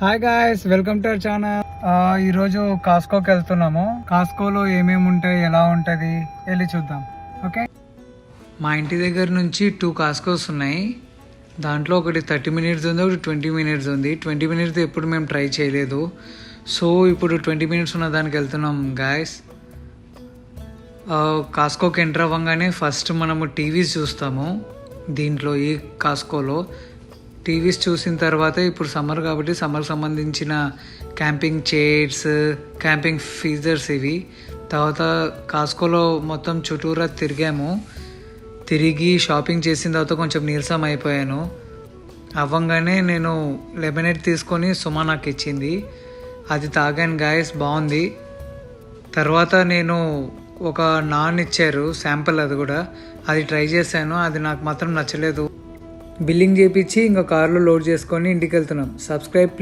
Hi guys, welcome to our channel. ఈరోజు కాస్కోకి వెళ్తున్నాము. కాస్కోలో ఏమేమి ఉంటాయి, ఎలా ఉంటుంది వెళ్ళి చూద్దాం. ఓకే, మా ఇంటి దగ్గర నుంచి 2 కాస్కోస్ ఉన్నాయి. దాంట్లో ఒకటి 30 మినిట్స్ ఉంది, ఒకటి 20 మినిట్స్ ఉంది. 20 మినిట్స్ ఎప్పుడు మేము ట్రై చేయలేదు, సో ఇప్పుడు 20 మినిట్స్ ఉన్న దానికి వెళ్తున్నాం గాయస్. కాస్కోకి ఎంటర్ అవ్వగానే ఫస్ట్ మనము టీవీస్ చూస్తాము. దీంట్లో ఈ కాస్కోలో టీవీస్ చూసిన తర్వాత ఇప్పుడు సమ్మర్ కాబట్టి సమ్మర్కి సంబంధించిన క్యాంపింగ్ చైర్స్, క్యాంపింగ్ ఫీజర్స్ ఇవి. తర్వాత కాస్కోలో మొత్తం చుట్టూరా తిరిగి షాపింగ్ చేసిన తర్వాత కొంచెం నీరసం అయిపోయాను. అవ్వగానే నేను లెమనేడ్ తీసుకొని సుమా నాకు ఇచ్చింది, అది తాగాను గాయస్, బాగుంది. తర్వాత నేను ఒక నాన్ ఇచ్చారు శాంపుల్, అది ట్రై చేశాను, అది నాకు మాత్రం నచ్చలేదు. బిల్లింగ్ చేయించి ఇంకా కార్లో లోడ్ చేసుకొని ఇంటికి వెళ్తున్నాం. సబ్స్క్రైబ్.